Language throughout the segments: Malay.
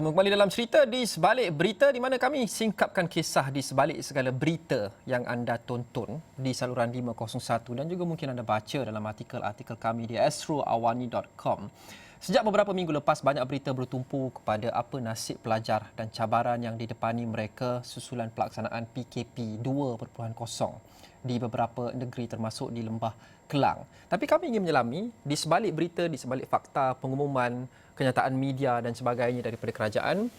Bertemu kembali dalam cerita di sebalik berita, di mana kami singkapkan kisah di sebalik segala berita yang anda tonton di saluran 501 dan juga mungkin anda baca dalam artikel-artikel kami di astroawani.com. Sejak beberapa minggu lepas, banyak berita bertumpu kepada apa nasib pelajar dan cabaran yang didepani mereka susulan pelaksanaan PKP 2.0 di beberapa negeri termasuk di Lembah Kelang. Tapi kami ingin menyelami di sebalik berita, di sebalik fakta, pengumuman, kenyataan media dan sebagainya daripada kerajaan.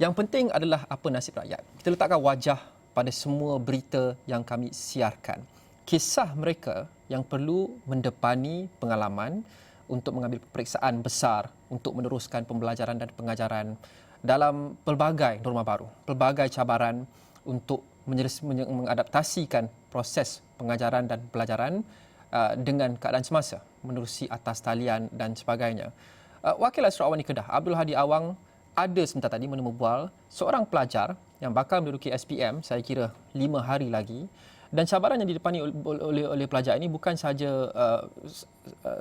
Yang penting adalah apa nasib rakyat. Kita letakkan wajah pada semua berita yang kami siarkan. Kisah mereka yang perlu mendepani pengalaman untuk mengambil peperiksaan besar untuk meneruskan pembelajaran dan pengajaran dalam pelbagai norma baru, pelbagai cabaran untuk mengadaptasikan proses pengajaran dan pelajaran dengan keadaan semasa, menerusi atas talian dan sebagainya. Wakil Astroawani Kedah, Abdul Hadi Awang, ada sebentar tadi menemubual seorang pelajar yang bakal menduduki SPM, saya kira 5 hari lagi. Dan cabaran yang didepani oleh pelajar ini bukan sahaja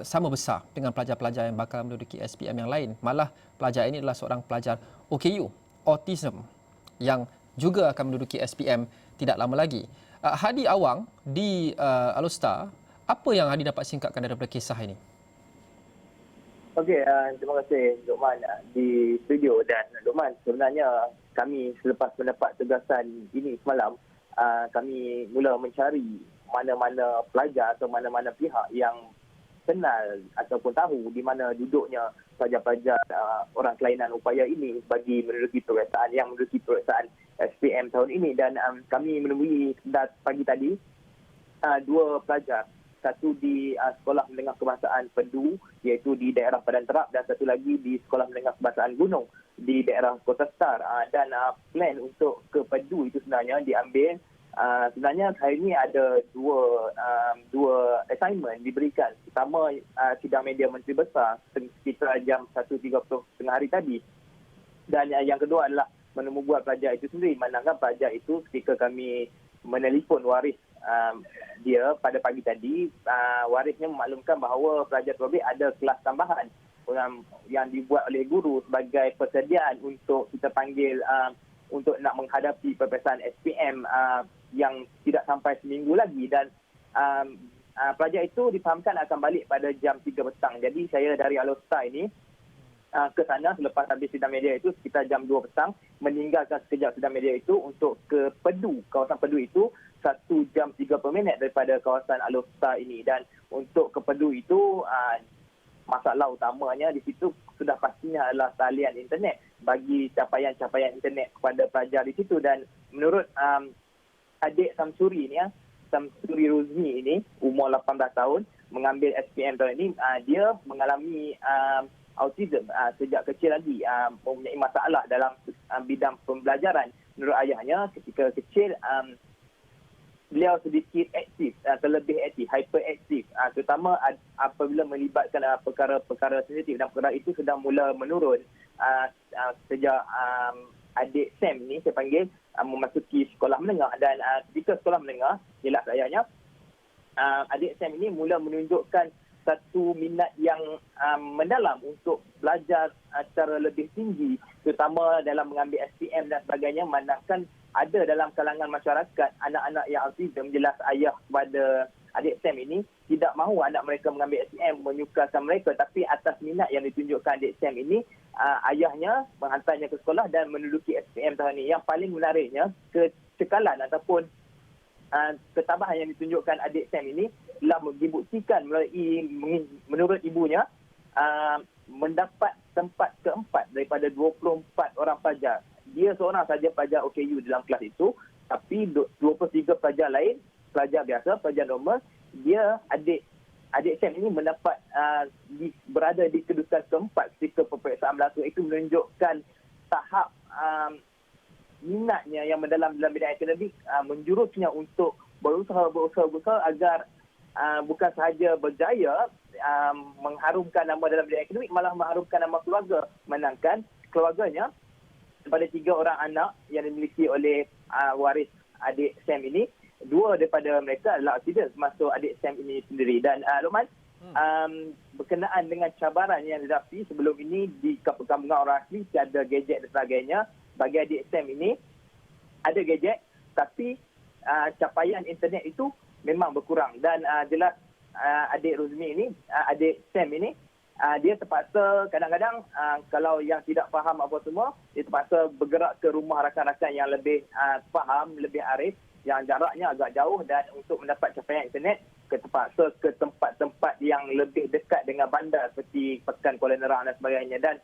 sama besar dengan pelajar-pelajar yang bakal menduduki SPM yang lain. Malah pelajar ini adalah seorang pelajar OKU, autism, yang juga akan menduduki SPM tidak lama lagi. Hadi Awang di Alostar, apa yang Hadi dapat singkapkan daripada kisah ini? Okey, terima kasih Luqman di studio. Dan Luqman, sebenarnya kami selepas mendapat tugasan ini semalam, kami mula mencari mana-mana pelajar atau mana-mana pihak yang kenal ataupun tahu di mana duduknya pelajar-pelajar orang kelainan upaya ini bagi menduduki peperiksaan SPM tahun ini. Dan kami menemui pagi tadi dua pelajar, satu di Sekolah Menengah Kebangsaan Pedu iaitu di daerah Padan Terap dan satu lagi di Sekolah Menengah Kebangsaan Gunung di daerah Kota Star. Dan plan untuk ke Pedu itu sebenarnya diambil. Sebenarnya hari ini ada dua assignment diberikan. Pertama, sidang media Menteri Besar sekitar jam 1.30 tengah hari tadi. Dan yang kedua adalah menemubual pelajar itu sendiri. Manakala pelajar itu ketika kami menelpon waris dia pada pagi tadi, warisnya memaklumkan bahawa pelajar tersebut ada kelas tambahan yang dibuat oleh guru sebagai persediaan untuk kita panggil untuk nak menghadapi peperiksaan SPM yang tidak sampai seminggu lagi. Dan pelajar itu difahamkan akan balik pada jam 3 petang. Jadi saya dari Alostar ini ke sana selepas habis sidang media itu sekitar jam 2 petang, meninggalkan sekejap sidang media itu untuk ke Pedu. Kawasan Pedu itu 1 jam 30 minit daripada kawasan Alostar ini. Dan untuk ke Pedu itu, masalah utamanya di situ sudah pastinya adalah talian internet bagi capaian-capaian internet kepada pelajar di situ. Dan menurut adik Samsuri ini, Samsuri Ruzmi ini, umur 18 tahun, mengambil SPM tahun ini, dia mengalami autism sejak kecil lagi, mempunyai masalah dalam bidang pembelajaran. Menurut ayahnya, ketika kecil, beliau sedikit aktif, terlebih aktif, hyperaktif, terutama apabila melibatkan perkara-perkara sensitif, dan perkara itu sedang mula menurun sejak adik Sam ni, saya panggil, memasuki sekolah menengah. Dan ketika sekolah menengah, jelas ayahnya, adik Sam ini mula menunjukkan satu minat yang mendalam untuk belajar secara lebih tinggi, terutama dalam mengambil SPM dan sebagainya. Manakala ada dalam kalangan masyarakat anak-anak yang autism, jelas ayah kepada adik Sam ini tidak mahu anak mereka mengambil SPM, menyukakan mereka, tapi atas minat yang ditunjukkan adik Sam ini, ayahnya menghantarnya ke sekolah dan menduduki SPM tahun ini. Yang paling menariknya, kecekalan ataupun ketabahan yang ditunjukkan adik Sam ini telah dibuktikan menurut ibunya, mendapat tempat keempat daripada 24 orang pelajar. Dia seorang saja pelajar OKU dalam kelas itu, tapi 23 pelajar lain, pelajar biasa, pelajar normal, dia adik Sam ini mendapat berada di kedudukan keempat ketika peperiksaan berlangsung. Itu menunjukkan tahap minatnya yang mendalam dalam bidang akademik, menjurusnya untuk berusaha agar bukan sahaja berjaya mengharumkan nama dalam bidang akademik, malah mengharumkan nama keluarga. Menangkan keluarganya daripada 3 orang anak yang dimiliki oleh waris adik Sam ini, 2 daripada mereka adalah autism, termasuk adik Sam ini sendiri. Dan Luqman, berkenaan dengan cabaran yang dihadapi sebelum ini di kampung-kampung orang asli tiada gadget dan sebagainya. Bagi adik SAM ini ada gadget tapi capaian internet itu memang berkurang dan jelas adik Ruzmi ini, adik Sam ini dia terpaksa kadang-kadang kalau yang tidak faham apa semua, dia terpaksa bergerak ke rumah rakan-rakan yang lebih faham, lebih arif, yang jaraknya agak jauh dan untuk mendapat capaian internet terpaksa ke tempat-tempat yang lebih dekat dengan bandar seperti Pekan Kuala Nerang dan sebagainya. Dan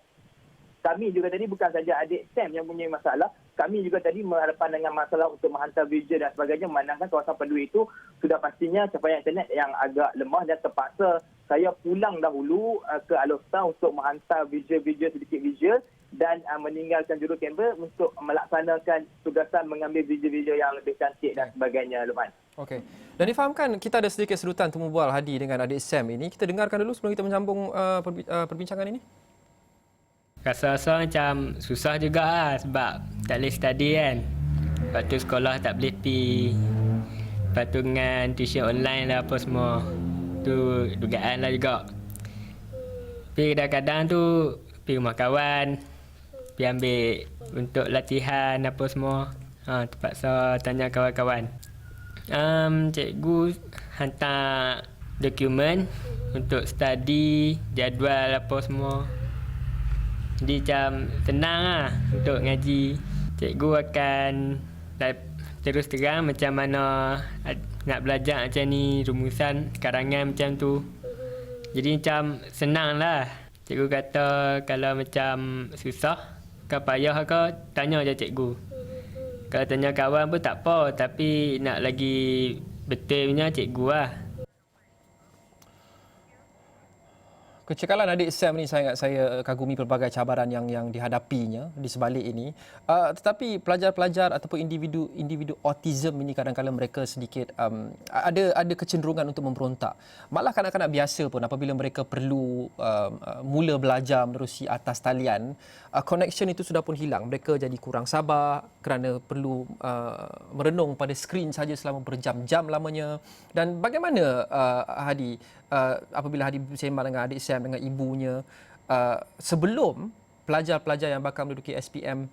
kami juga tadi bukan saja adik Sam yang punya masalah, kami juga tadi berhadapan dengan masalah untuk menghantar video dan sebagainya, memandangkan kawasan Penduri itu sudah pastinya capaian internet yang agak lemah dan terpaksa saya pulang dahulu ke Alostar untuk menghantar video-video sedikit visual dan meninggalkan jurukamera untuk melaksanakan tugasan mengambil video-video yang lebih cantik dan sebagainya, Luqman. Okey. Dan difahamkan kita ada sedikit sedutan temu bual Hadi dengan adik Sam ini. Kita dengarkan dulu sebelum kita menyambung perbincangan ini. Rasa-rasa macam susah juga lah sebab tak boleh study kan. Lepas tu sekolah tak boleh pergi. Lepas tu dengan tuition online lah apa semua. Tu dugaan lah juga. Tapi kadang-kadang tu pergi rumah kawan. Pergi ambil untuk latihan apa semua. Terpaksa tanya kawan-kawan. Cikgu hantar dokumen untuk study, jadual apa semua. Jadi macam senang lah untuk ngaji. Cikgu akan terus terang macam mana nak belajar macam ni, rumusan karangan macam tu. Jadi macam senang lah. Cikgu kata kalau macam susah, kau payah ke, tanya je cikgu. Kalau tanya kawan pun tak apa, tapi nak lagi betul punya cikgu lah. Kecekalan adik Sam ni sangat saya kagumi pelbagai cabaran yang dihadapinya di sebalik ini. Tetapi pelajar-pelajar ataupun individu autism ini kadang-kadang mereka sedikit ada kecenderungan untuk memberontak. Malah kanak-kanak biasa pun apabila mereka perlu mula belajar menerusi atas talian, connection itu sudah pun hilang. Mereka jadi kurang sabar kerana perlu merenung pada skrin saja selama berjam-jam lamanya. Dan bagaimana Hadi, apabila Hadi bersembang dengan adik Sam, dengan ibunya, sebelum pelajar-pelajar yang bakal menduduki SPM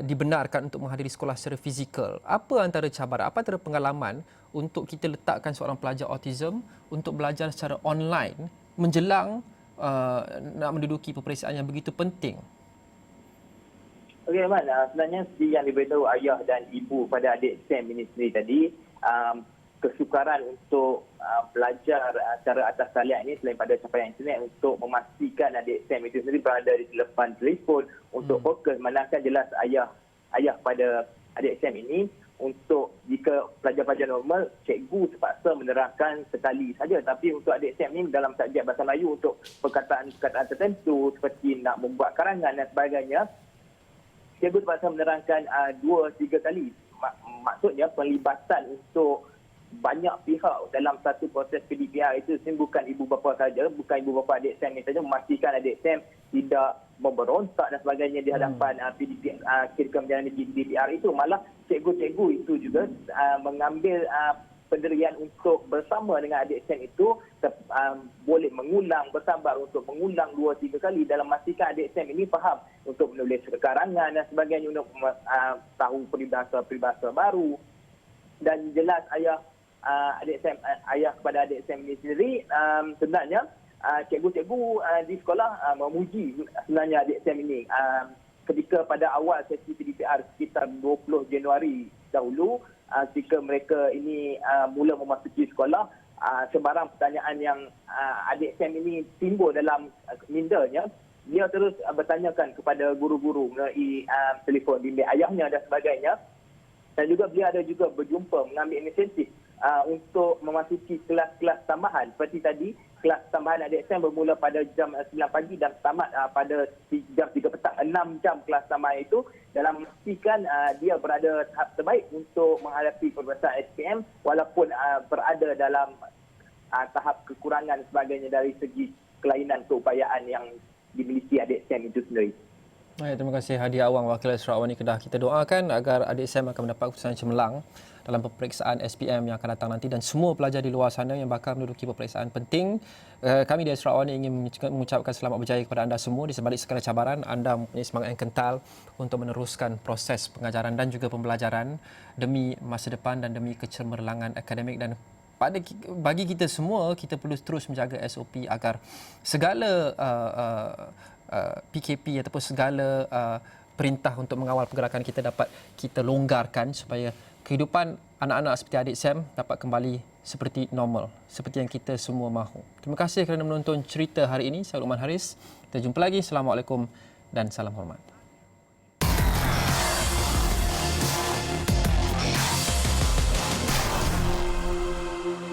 dibenarkan untuk menghadiri sekolah secara fizikal, apa antara cabaran, apa antara pengalaman untuk kita letakkan seorang pelajar autism untuk belajar secara online menjelang nak menduduki peperiksaan yang begitu penting? Okey, Man. Sebenarnya seperti yang diberitahu ayah dan ibu pada adik Sam ini sendiri tadi, kesukaran untuk belajar secara atas talian ini selain pada capaian internet untuk memastikan adik Sam itu sendiri berada di depan telefon untuk fokus, manakala jelas ayah pada adik Sam ini untuk jika pelajar-pelajar normal, cikgu terpaksa menerangkan sekali saja, tapi untuk adik Sam ini dalam subjek bahasa Melayu untuk perkataan-perkataan tertentu seperti nak membuat karangan dan sebagainya, cikgu terpaksa menerangkan 2-3 kali. Maksudnya penglibatan untuk banyak pihak dalam satu proses PDPR itu bukan ibu bapa saja, bukan ibu bapa adik Sam ini saja, memastikan adik Sam tidak memberontak dan sebagainya di hadapan PDPR, kira menjalani PDPR itu. Malah cikgu-cikgu itu juga mengambil pendirian untuk bersama dengan adik Sam itu boleh mengulang, bersabar untuk mengulang 2-3 kali dalam memastikan adik Sam ini faham untuk menulis karangan dan sebagainya, untuk tahu peribahasa baru. Dan jelas ayah kepada adik Sam ini sendiri, sebenarnya cikgu-cikgu di sekolah memuji sebenarnya adik Sam ini. Ketika pada awal sesi PDPR sekitar 20 Januari dahulu, ketika mereka ini mula memasuki sekolah, sebarang pertanyaan yang adik Sam ini timbul dalam mindanya, dia terus bertanyakan kepada guru-guru melalui telefon bimbit ayahnya dan sebagainya. Dan juga beliau ada juga berjumpa, mengambil inisiatif untuk memasuki kelas-kelas tambahan. Seperti tadi, kelas tambahan adik Sam bermula pada jam 9 pagi dan tamat pada jam 3 petang. 6 jam kelas tambahan itu dalam memastikan dia berada tahap terbaik untuk menghadapi peperiksaan SPM walaupun berada dalam tahap kekurangan sebagainya dari segi kelainan keupayaan yang dimiliki adik Sam itu sendiri. Baik, terima kasih Hadi Awang, Wakil Asro Awani Kedah. Kita doakan agar adik Sam akan mendapat keputusan yang cemerlang dalam peperiksaan SPM yang akan datang nanti dan semua pelajar di luar sana yang bakal menduduki peperiksaan penting. Kami di Asro Awani ingin mengucapkan selamat berjaya kepada anda semua di sebalik segala cabaran. Anda mempunyai semangat yang kental untuk meneruskan proses pengajaran dan juga pembelajaran demi masa depan dan demi kecemerlangan akademik. Dan bagi kita semua, kita perlu terus menjaga SOP agar segala PKP ataupun segala perintah untuk mengawal pergerakan kita dapat kita longgarkan supaya kehidupan anak-anak seperti adik Sam dapat kembali seperti normal, seperti yang kita semua mahu. Terima kasih kerana menonton cerita hari ini. Saya Luqman Haris. Kita jumpa lagi. Assalamualaikum dan salam hormat.